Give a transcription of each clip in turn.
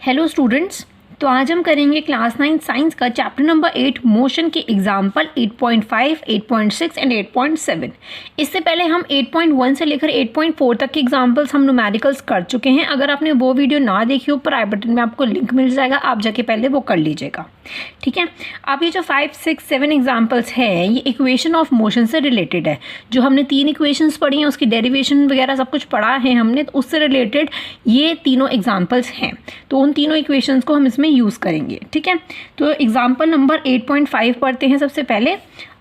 Hello students, तो आज हम करेंगे क्लास 9 साइंस का चैप्टर नंबर 8 मोशन के एग्जाम्पल 8.5, 8.6 एंड 8.7। इससे पहले हम 8.1 से लेकर 8.4 तक के एग्जाम्पल्स हम न्यूमेरिकल्स कर चुके हैं। अगर आपने वो वीडियो ना देखी हो, ऊपर आई बटन में आपको लिंक मिल जाएगा, आप जाके पहले वो कर लीजिएगा। ठीक है, अब ये जो 5, 6, 7 एग्जाम्पल्स हैं ये इक्वेशन ऑफ मोशन से रिलेटेड है। जो हमने 3 इक्वेशंस पढ़ी हैं उसकी डेरिवेशन वगैरह सब कुछ पढ़ा है हमने, तो उससे रिलेटेड ये तीनों एग्जाम्पल्स हैं। तो उन तीनों इक्वेशंस को हम इसमें यूज़ करेंगे। ठीक है, तो एग्जाम्पल नंबर 8.5 पढ़ते हैं। सबसे पहले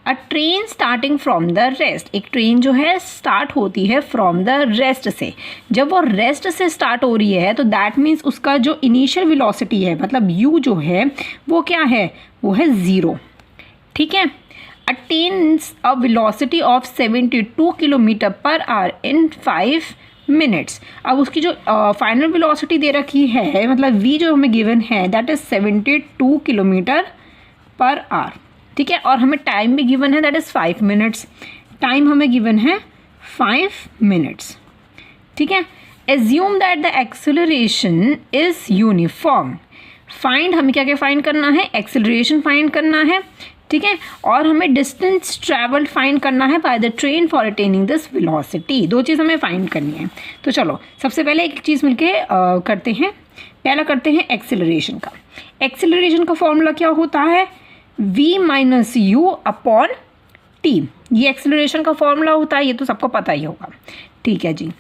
अ train starting from the rest. एक ट्रेन जो है स्टार्ट होती है फ्रॉम द रेस्ट से। जब वो रेस्ट से स्टार्ट हो रही है तो दैट मीन्स उसका जो इनिशियल वेलोसिटी है, मतलब u जो है वो क्या है, वो है 0। ठीक है, attains a velocity of 72 kilometre per hour in 5 minutes. अब उसकी जो फाइनल वेलोसिटी दे रखी है, मतलब v जो हमें गिवन है that is 72 kilometre per our. ठीक है, और हमें टाइम भी गिवन है दैट इज 5 मिनट्स। टाइम हमें गिवन है 5 मिनट्स। ठीक है, assume that the acceleration is uniform. Find, हमें क्या क्या फाइंड करना है, एक्सेलरेशन फाइंड करना है। ठीक है, और हमें डिस्टेंस ट्रैवल्ड फाइंड करना है by the train for attaining this velocity. दो चीज़ हमें फाइंड करनी है। तो चलो सबसे पहले एक चीज़ मिलके करते हैं। पहला करते हैं एक्सेलरेशन का। एक्सेलरेशन का फॉर्मूला क्या होता है, v minus you upon T. ये एक्सेलरेशन का फॉर्मूला होता है, ये तो सबको पता ही होगा। ठीक है जी,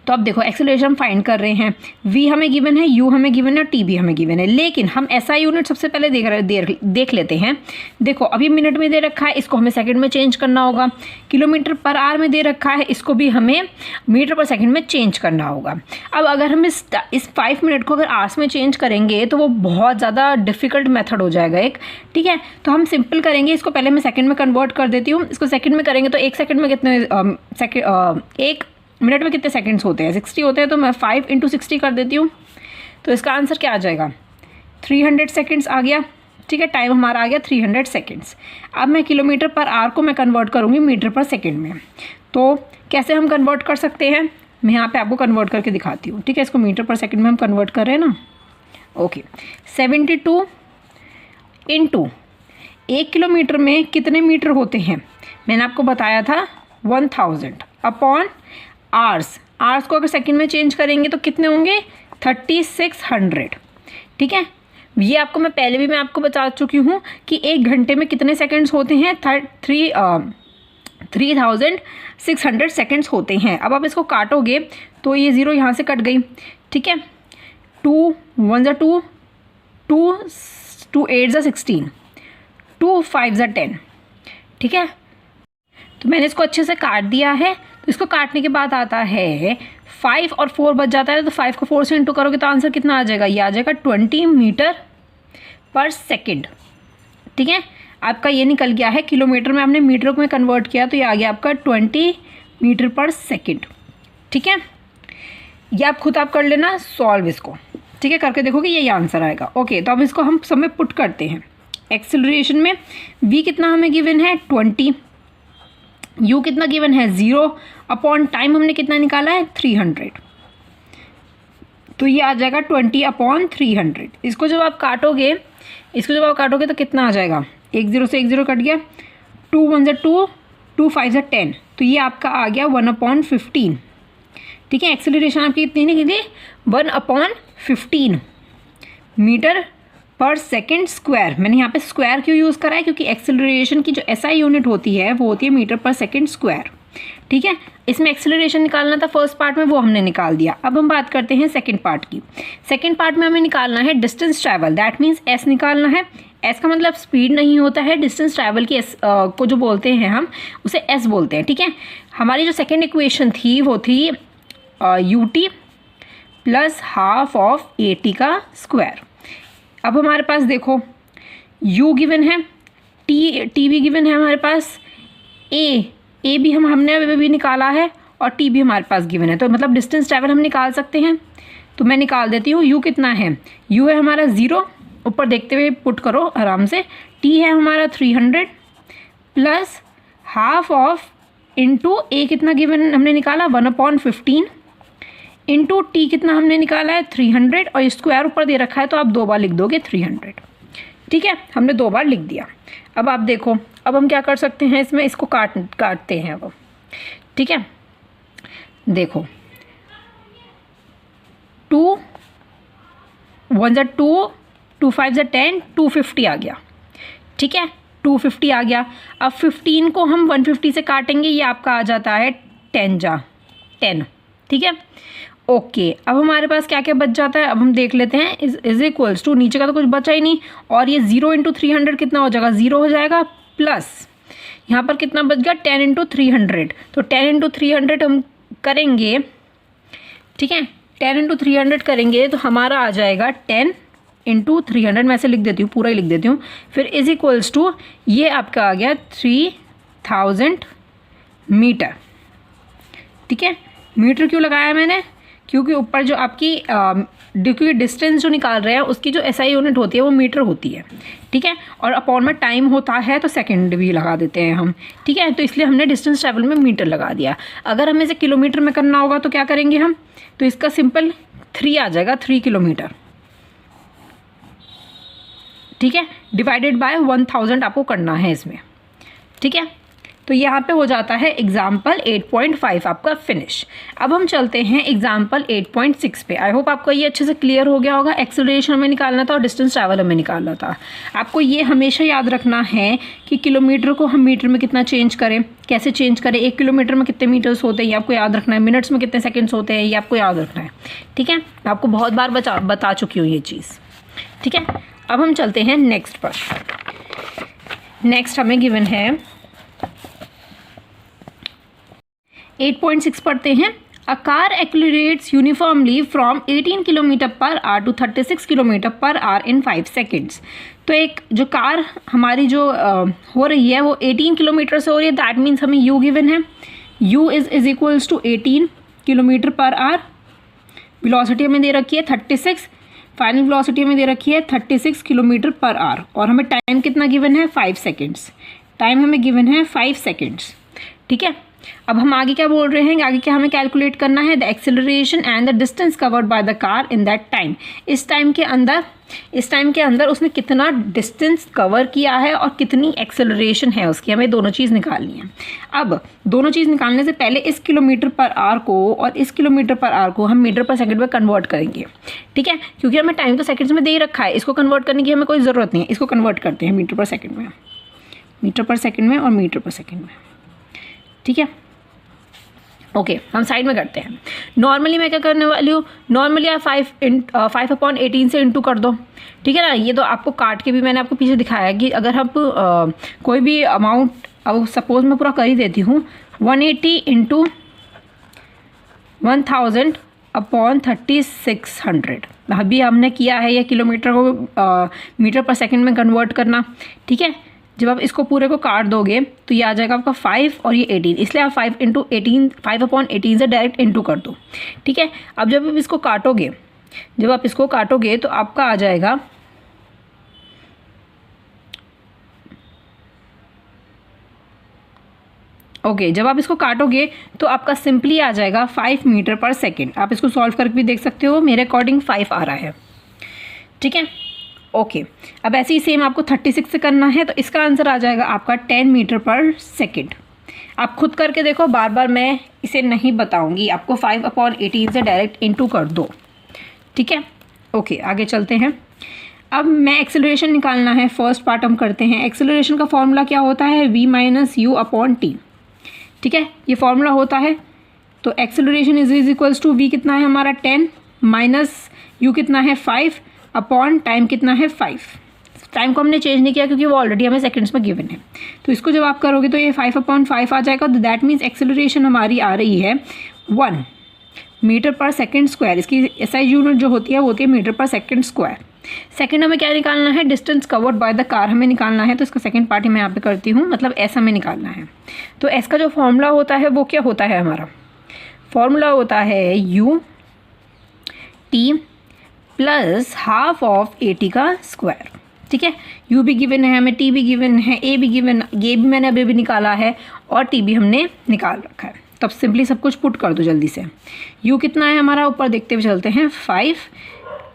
तो अब देखो एक्सेलरेशन फाइंड कर रहे हैं। v हमें गिवन है, u हमें गिवन है, t भी हमें गिवन है। लेकिन हम SI यूनिट सबसे पहले देख लेते हैं। देखो अभी मिनट में दे रखा है, इसको हमें सेकंड में चेंज करना होगा। किलोमीटर पर आवर में दे रखा है, इसको भी हमें मीटर पर सेकंड में चेंज करना होगा। अब अगर हम इस 5 मिनट को अगर आवर्स में चेंज करेंगे तो वो बहुत ज़्यादा डिफिकल्ट मेथड हो जाएगा एक। ठीक है, तो हम सिंपल करेंगे, इसको पहले मैं सेकेंड में कन्वर्ट कर देती हूँ। इसको सेकेंड में करेंगे तो एक सेकेंड में कितने एक मिनट में कितने सेकंड्स होते हैं, 60 होते हैं। तो मैं 5 × 60 कर देती हूँ, तो इसका आंसर क्या आ जाएगा, 300 सेकंड्स आ गया। ठीक है, टाइम हमारा आ गया 300 सेकंड्स। अब मैं किलोमीटर पर आवर को मैं कन्वर्ट करूँगी मीटर पर सेकंड में। तो कैसे हम कन्वर्ट कर सकते हैं, मैं यहाँ पे आपको कन्वर्ट करके दिखाती हूँ। ठीक है, इसको मीटर पर सेकंड में हम कन्वर्ट कर रहे हैं ना। ओके, 72 × 1 किलोमीटर में कितने मीटर होते हैं, मैंने आपको बताया था 1000 अपॉन आवर्स को अगर सेकंड में चेंज करेंगे तो कितने होंगे, 3600। ठीक है, ये आपको मैं पहले भी आपको बता चुकी हूँ कि एक घंटे में कितने सेकंड्स होते हैं, 3600 सेकंड्स होते हैं। अब आप इसको काटोगे तो ये 0 यहाँ से कट गई। ठीक है, 2 1 2, 2 8 16, 2 5 10। ठीक है, तो मैंने इसको अच्छे से काट दिया है। तो इसको काटने के बाद आता है 5 और 4 बच जाता है, तो 5 को 4 से इंटू करोगे तो आंसर कितना आ जाएगा, ये आ जाएगा 20 मीटर पर सेकंड। ठीक है, आपका ये निकल गया है किलोमीटर में, आपने मीटर में कन्वर्ट किया तो ये आ गया आपका 20 मीटर पर सेकंड। ठीक है, ये आप खुद कर लेना सॉल्व इसको। ठीक है, करके देखोगे यही आंसर आएगा। ओके, तो अब इसको हम सब में पुट करते हैं। एक्सेलरेशन में v कितना हमें गिवन है 20, u कितना गिवन है 0, अपॉन टाइम हमने कितना निकाला है 300। तो ये आ जाएगा 20 अपॉन 300। इसको जब आप काटोगे तो कितना आ जाएगा, 1 0 से 1 0 कट गया, 2 1 2, 2 5 10। तो ये आपका आ गया 1/15। ठीक है, एक्सेलरेशन आपकी कितनी निकली, 1/15 मीटर पर सेकेंड स्क्वायर। मैंने यहाँ पे स्क्वायर क्यों यूज़ करा है, क्योंकि एक्सेलरेशन की जो SI यूनिट होती है वो होती है मीटर पर सेकेंड स्क्वायर। ठीक है, इसमें एक्सेलरेशन निकालना था फर्स्ट पार्ट में, वो हमने निकाल दिया। अब हम बात करते हैं सेकंड पार्ट की। सेकंड पार्ट में हमें निकालना है distance travel, that means S निकालना है। S का मतलब स्पीड नहीं होता है, डिस्टेंस ट्रैवल की S को जो बोलते हैं हम उसे S बोलते हैं। ठीक है, हमारी जो सेकेंड इक्वेशन थी वो थी UT plus half of AT का स्क्वायर। अब हमारे पास देखो u गिवन है, t भी गिवन है हमारे पास, a भी हमने अभी निकाला है और t भी हमारे पास गिवन है। तो मतलब डिस्टेंस ट्रैवल हम निकाल सकते हैं। तो मैं निकाल देती हूँ, u कितना है, u है हमारा 0, ऊपर देखते हुए पुट करो आराम से। t है हमारा 300 plus half of into a कितना गिवन हमने निकाला 1/15 इंटू टी कितना हमने निकाला है 300 और स्क्वायर ऊपर दे रखा है तो आप 2 बार लिख दोगे 300। ठीक है, हमने 2 बार लिख दिया। अब आप देखो, अब हम क्या कर सकते हैं इसमें, इसको काटते हैं अब। ठीक है, देखो 2 1 2 2 5 10 250 आ गया। ठीक है, 250 आ गया। अब 15 को हम 150 से काटेंगे, ये आपका आ जाता है 10। ठीक है, ओके। अब हमारे पास क्या क्या बच जाता है, अब हम देख लेते हैं। इज इक्वल्स टू, नीचे का तो कुछ बचा ही नहीं, और ये 0 इंटू 300 कितना हो जाएगा, 0 हो जाएगा, प्लस यहाँ पर कितना बच गया 10 इंटू 300। तो 10 इंटू 300 हम करेंगे। ठीक है, 10 इंटू 300 करेंगे तो हमारा आ जाएगा 10 इंटू 300, मैं ऐसे लिख देती हूँ, पूरा ही लिख देती हूँ। फिर इज इक्वल्स टू, ये आपका आ गया 3000 मीटर। ठीक है, मीटर क्यों लगाया मैंने, क्योंकि ऊपर जो आपकी क्योंकि डिस्टेंस जो निकाल रहे हैं उसकी जो एसआई यूनिट होती है वो मीटर होती है। ठीक है, और अपॉन में टाइम होता है तो सेकंड भी लगा देते हैं हम। ठीक है, तो इसलिए हमने डिस्टेंस ट्रैवल में मीटर लगा दिया। अगर हमें इसे किलोमीटर में करना होगा तो क्या करेंगे हम, तो इसका सिंपल 3 आ जाएगा, 3 किलोमीटर। ठीक है, डिवाइडेड बाय 1000 आपको करना है इसमें। ठीक है, तो यहाँ पे हो जाता है एग्जाम्पल 8.5 आपका फिनिश। अब हम चलते हैं एग्जाम्पल 8.6 पे। आई होप आपको ये अच्छे से क्लियर हो गया होगा। एक्सेलरेशन हमें निकालना था और डिस्टेंस ट्रैवल हमें निकालना था। आपको ये हमेशा याद रखना है कि किलोमीटर को हम मीटर में कितना चेंज करें, कैसे चेंज करें, 1 किलोमीटर में कितने मीटर्स होते हैं ये आपको याद रखना है, मिनट्स में कितने सेकेंड्स होते हैं ये आपको याद रखना है। ठीक है, मैं आपको बहुत बार बता चुकी हूँ ये चीज़। ठीक है, अब हम चलते हैं नेक्स्ट पर। नेक्स्ट हमें गिवन है 8.6 पढ़ते हैं। A car accelerates uniformly from 18 kilometre per hour to 36 kilometre per hour in 5 seconds. तो एक जो कार हमारी जो हो रही है वो 18 किलोमीटर से हो रही है। दैट मीन्स हमें यू गिवन है, u is equals to 18 kilometre per hour. Velocity हमें दे रखी है 36, फाइनल वेलोसिटी हमें दे रखी है 36 किलोमीटर पर आवर, और हमें टाइम कितना गिवन है 5 सेकेंड्स। टाइम हमें गिवन है 5 सेकेंड्स। ठीक है, अब हम आगे क्या बोल रहे हैं, आगे क्या हमें कैलकुलेट करना है, the acceleration and the distance covered by the car in that time. इस टाइम के अंदर उसने कितना डिस्टेंस कवर किया है और कितनी एक्सेलरेशन है उसकी, हमें दोनों चीज़ निकालनी है। अब दोनों चीज़ निकालने से पहले इस किलोमीटर पर आवर को और इस किलोमीटर पर आवर को हम मीटर पर सेकंड में कन्वर्ट करेंगे। ठीक है, क्योंकि हमें टाइम तो सेकंड्स में दे ही रखा है, इसको कन्वर्ट करने की हमें कोई ज़रूरत नहीं है। इसको कन्वर्ट करते हैं मीटर पर सेकेंड में, मीटर पर सेकेंड में और मीटर पर सेकेंड में। ठीक है, ओके, हम साइड में करते हैं। नॉर्मली मैं क्या करने वाली हूँ, नॉर्मली आप 5/18 से इंटू कर दो। ठीक है ना, ये तो आपको काट के भी मैंने आपको पीछे दिखाया कि अगर हम कोई भी अमाउंट, अब सपोज मैं पूरा कर ही देती हूँ, 180 इंटू 1000 अपॉन 3600। अभी हमने किया है ये किलोमीटर को मीटर पर सेकेंड में कन्वर्ट करना। ठीक है, जब आप इसको पूरे को काट दोगे तो ये आ जाएगा आपका 5 और ये 18, इसलिए आप 5/18 से डायरेक्ट इंटू कर दो। ठीक है, अब जब आप इसको काटोगे तो आपका आ जाएगा जब आप इसको काटोगे तो आपका सिंपली आ जाएगा 5 मीटर पर सेकेंड। आप इसको सॉल्व करके भी देख सकते हो, मेरे अकॉर्डिंग 5 आ रहा है। ठीक है, ओके, अब ऐसे ही सेम आपको 36 से करना है तो इसका आंसर आ जाएगा आपका 10 मीटर पर सेकेंड। आप खुद करके देखो, बार बार मैं इसे नहीं बताऊंगी, आपको 5/18 से डायरेक्ट इंटू कर दो। ठीक है, ओके, आगे चलते हैं। अब मैं एक्सेलरेशन निकालना है, फर्स्ट पार्ट हम करते हैं। एक्सेलरेशन का फॉर्मूला क्या होता है, v - u/t। ठीक है, ये फॉर्मूला होता है। तो acceleration is equals to v कितना है हमारा 10 माइनस u कितना है 5 अपॉन टाइम कितना है 5। टाइम को हमने चेंज नहीं किया क्योंकि वो ऑलरेडी हमें सेकंड्स में गिवन है। तो इसको जब आप करोगे तो ये 5/5 आ जाएगा। तो दैट मीन्स एक्सेलरेशन हमारी आ रही है 1 मीटर पर सेकेंड स्क्वायर। इसकी एसआई यूनिट जो होती है वो होती है metre per second square. Second हमें क्या निकालना है, distance covered by the car हमें निकालना है। तो इसका सेकंड पार्ट मैं यहाँ पे करती हूँ, मतलब एस हमें निकालना है। तो एस का जो फॉर्मूला होता है वो क्या होता है, हमारा फॉर्मूला होता है u t plus half of AT का स्क्वायर। ठीक है, u भी गिवन है हमें, t भी गिवन है, a भी गिवन, ये भी मैंने अभी निकाला है और t भी हमने निकाल रखा है। तब सिंपली सब कुछ पुट कर दो जल्दी से। u कितना है हमारा, ऊपर देखते हुए चलते हैं 5,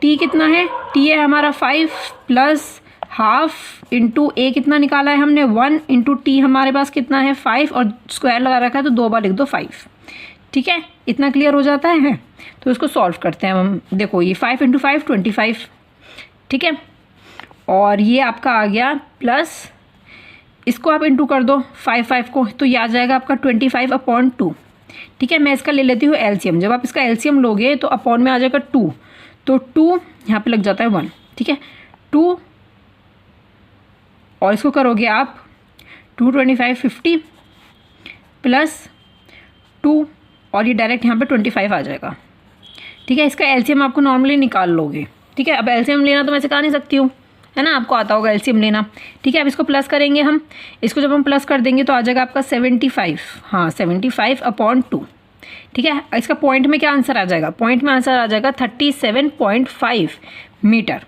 t कितना है, t है हमारा 5 प्लस हाफ इंटू a कितना निकाला है हमने 1 इंटू टी हमारे पास कितना है 5 और स्क्वायर लगा रखा है तो 2 बार लिख दो 5। ठीक है, इतना क्लियर हो जाता है। तो इसको सॉल्व करते हैं हम। देखो ये 5 इंटू 5 25, ठीक है, और ये आपका आ गया प्लस, इसको आप इंटू कर दो 5 को, तो ये आ जाएगा आपका 25/2। ठीक है, मैं इसका ले लेती हूँ एलसीएम। जब आप इसका एलसीएम लोगे तो अपॉन में आ जाएगा 2, तो 2 यहाँ पे लग जाता है 1। ठीक है, 2 और इसको करोगे आप 2 25 50 प्लस 2 और ये डायरेक्ट यहाँ पे 25 आ जाएगा। ठीक है, इसका एलसीएम आपको नॉर्मली निकाल लोगे। ठीक है, अब एलसीएम लेना तो मैं सिखा नहीं सकती हूँ, है ना, आपको आता होगा एलसीएम लेना। ठीक है, अब इसको प्लस करेंगे हम, इसको जब हम प्लस कर देंगे तो आ जाएगा आपका 75, हाँ 75/2। ठीक है, इसका पॉइंट में क्या आंसर आ जाएगा, पॉइंट में आंसर आ जाएगा 37.5 मीटर।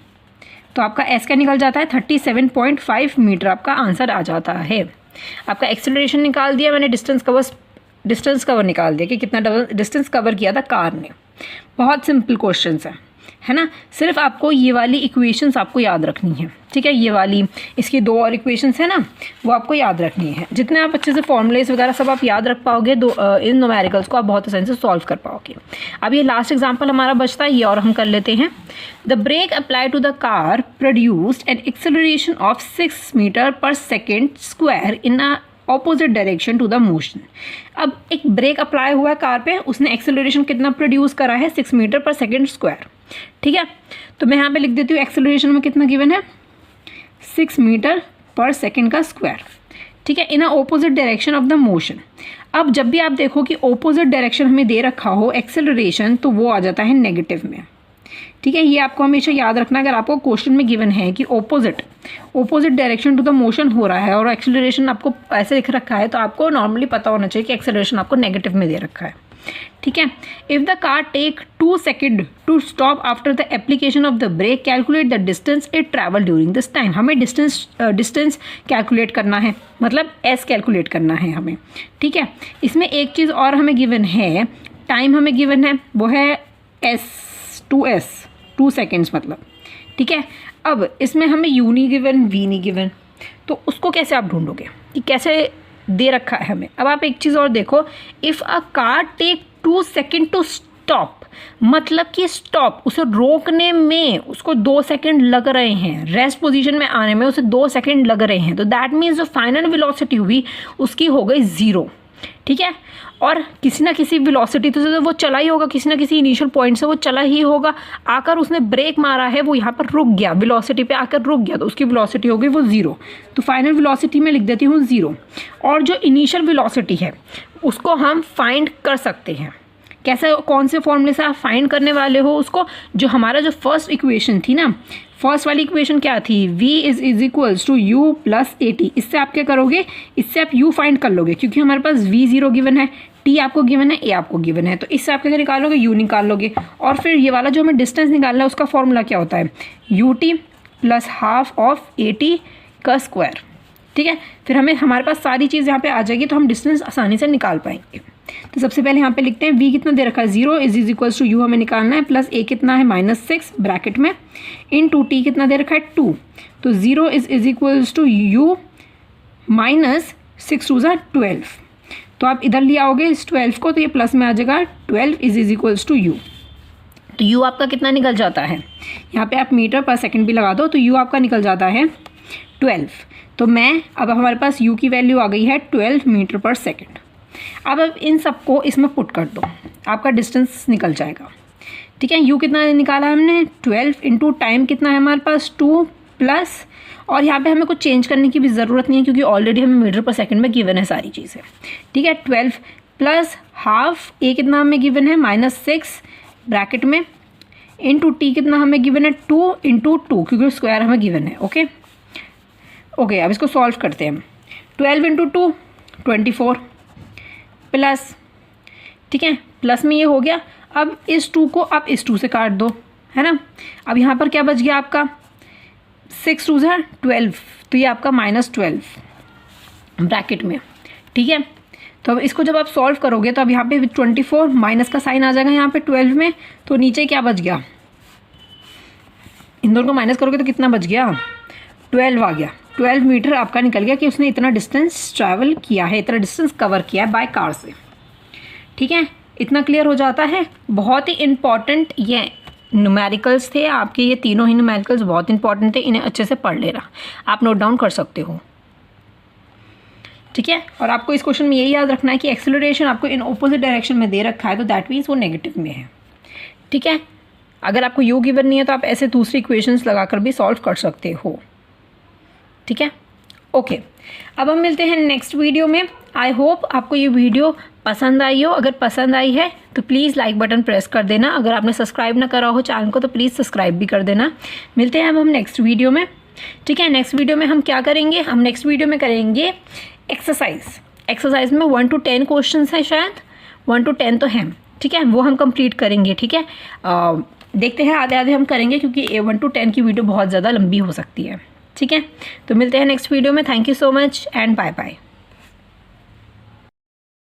तो आपका एस क्या निकल जाता है 37.5 मीटर आपका आंसर आ जाता है। आपका एक्सेलरेशन निकाल दिया मैंने, डिस्टेंस कवर निकाल दिया कि कितना डिस्टेंस कवर किया था कार ने। बहुत सिंपल क्वेश्चन है ना, सिर्फ आपको ये वाली इक्वेशंस आपको याद रखनी है। ठीक है, ये वाली इसकी 2 और इक्वेशंस है ना, वो आपको याद रखनी है। जितने आप अच्छे से फॉर्मूलेस वगैरह सब आप याद रख पाओगे इन न्यूमेरिकल्स को आप बहुत आसानी से सॉल्व कर पाओगे। अब ये लास्ट एग्जांपल हमारा बचता है, ये और हम कर लेते हैं। The brake apply to the car produced an acceleration of 6 metre per second square in a opposite direction to the motion. अब एक ब्रेक अप्लाई हुआ है कार पे, उसने एक्सेलरेशन कितना प्रोड्यूस करा है 6 मीटर पर सेकेंड स्क्वायर। ठीक है, तो मैं यहाँ पे लिख देती हूँ एक्सेलरेशन में कितना गिवन है 6 मीटर पर सेकेंड का स्क्वायर। ठीक है, in a opposite direction of the motion. अब जब भी आप देखो कि ऑपोजिट डायरेक्शन हमें दे रखा हो एक्सेलरेशन, तो वो आ जाता है नेगेटिव में। ठीक है, ये आपको हमेशा याद रखना। अगर आपको क्वेश्चन में गिवन है कि opposite direction to the motion हो रहा है और एक्सेलरेशन आपको ऐसे लिख रखा है, तो आपको नॉर्मली पता होना चाहिए कि एक्सेलरेशन आपको नेगेटिव में दे रखा है। ठीक है, if the car take 2 second to stop after the application of the brake, calculate the distance it travel during this time. हमें डिस्टेंस कैलकुलेट करना है, मतलब एस कैलकुलेट करना है हमें। ठीक है, इसमें एक चीज़ और हमें गिवन है, टाइम हमें गिवन है, वो है S 2 सेकेंड्स मतलब। ठीक है, अब इसमें हमें यू नहीं गिवन, वी नहीं गिवन, तो उसको कैसे आप ढूंढोगे कि कैसे दे रखा है हमें। अब आप एक चीज़ और देखो, if a car take 2 second to stop, मतलब कि स्टॉप उसे रोकने में उसको 2 सेकेंड लग रहे हैं, रेस्ट पोजीशन में आने में उसे 2 सेकेंड लग रहे हैं, तो दैट मीन्स जो फाइनल वेलोसिटी हुई उसकी हो गई 0। ठीक है, और किसी ना किसी वेलोसिटी तो वो चला ही होगा, किसी ना किसी इनिशियल पॉइंट से वो चला ही होगा, आकर उसने ब्रेक मारा है, वो यहाँ पर रुक गया, वेलोसिटी पे आकर रुक गया, तो उसकी वेलोसिटी हो गई वो 0। तो फाइनल वेलोसिटी में लिख देती हूँ 0। और जो इनिशियल वेलोसिटी है उसको हम फाइंड कर सकते हैं। कैसे, कौन से फॉर्मूले से आप फाइंड करने वाले हो उसको, जो हमारा जो फर्स्ट इक्वेशन थी ना, फर्स्ट वाली इक्वेशन क्या थी, v is equals to u plus at। इससे आप क्या करोगे, इससे आप u फाइंड कर लोगे, क्योंकि हमारे पास v 0 गिवन है, t आपको गिवन है, a आपको गिवन है, तो इससे आप क्या निकालोगे, u निकाल लोगे। और फिर ये वाला जो हमें डिस्टेंस निकालना है उसका फॉर्मूला क्या होता है, ut plus half of at का स्क्वायर। ठीक है, फिर हमारे पास सारी चीज़ यहाँ पे आ जाएगी, तो हम डिस्टेंस आसानी से निकाल पाएंगे। तो सबसे पहले यहाँ पे लिखते हैं v कितना दे रखा है 0 इज इक्वल्स टू u हमें निकालना है, प्लस a कितना है -6 ब्रैकेट में, इन टू t कितना दे रखा है 2, तो 0 इज इक्वल्स टू u -6 2 12। तो आप इधर ले आओगे इस 12 को, तो ये प्लस में आ जाएगा 12 इज इक्वल्स टू u। तो u आपका कितना निकल जाता है, यहाँ पे आप मीटर पर सेकेंड भी लगा दो, तो u आपका निकल जाता है 12। तो अब हमारे पास u की वैल्यू आ गई है 12 मीटर पर सेकेंड। अब इन सबको इसमें पुट कर दो, आपका डिस्टेंस निकल जाएगा। ठीक है, u कितना निकाला है हमने 12 इंटू टाइम कितना है हमारे पास 2 प्लस, और यहाँ पे हमें कुछ चेंज करने की भी ज़रूरत नहीं है क्योंकि ऑलरेडी हमें मीटर पर सेकंड में गिवन है सारी चीज़ें। ठीक है, 12 प्लस हाफ a कितना हमें गिवन है -6 ब्रैकेट में, इंटू t कितना हमें गिवन है 2 इंटू 2, क्योंकि स्क्वायर हमें गिवन है। ओके, अब इसको सॉल्व करते हैं। 12 इंटू 2 24 प्लस, ठीक है, प्लस में ये हो गया। अब इस 2 को आप इस 2 से काट दो, है ना। अब यहाँ पर क्या बच गया आपका 6 2 12, तो ये आपका -12 ब्रैकेट में। ठीक है, तो अब इसको जब आप सॉल्व करोगे तो अब यहाँ पे 24 माइनस का साइन आ जाएगा यहाँ पे 12 में, तो नीचे क्या बच गया, इन दोनों को माइनस करोगे तो कितना बच गया, 12 आ गया। 12 मीटर आपका निकल गया कि उसने इतना डिस्टेंस ट्रैवल किया है, इतना डिस्टेंस कवर किया है बाय कार से। ठीक है, इतना क्लियर हो जाता है। बहुत ही इंपॉर्टेंट ये न्यूमेरिकल्स थे आपके, ये तीनों ही न्यूमेरिकल्स बहुत इंपॉर्टेंट थे, इन्हें अच्छे से पढ़ लेना, आप नोट डाउन कर सकते हो। ठीक है, और आपको इस क्वेश्चन में यही याद रखना है कि एक्सेलरेशन आपको इन ऑपोजिट डायरेक्शन में दे रखा है, तो दैट मीन्स वो नेगेटिव में है। ठीक है, अगर आपको यू गिवन नहीं है तो आप ऐसे दूसरी इक्वेशंस लगाकर भी सॉल्व कर सकते हो। ठीक है, ओके, अब हम मिलते हैं नेक्स्ट वीडियो में। आई होप आपको ये वीडियो पसंद आई हो। अगर पसंद आई है तो प्लीज़ लाइक बटन प्रेस कर देना। अगर आपने सब्सक्राइब ना करा हो चैनल को तो प्लीज़ सब्सक्राइब भी कर देना। मिलते हैं अब हम नेक्स्ट वीडियो में। ठीक है, नेक्स्ट वीडियो में हम क्या करेंगे, हम नेक्स्ट वीडियो में करेंगे एक्सरसाइज में 1 to 10 क्वेश्चन है, शायद 1 to 10 तो हैं। ठीक है, वो हम कंप्लीट करेंगे। ठीक है, देखते हैं आधे आधे हम करेंगे क्योंकि 1 to 10 की वीडियो बहुत ज़्यादा लंबी हो सकती है। ठीक है, तो मिलते हैं नेक्स्ट वीडियो में। Thank you so much and bye bye.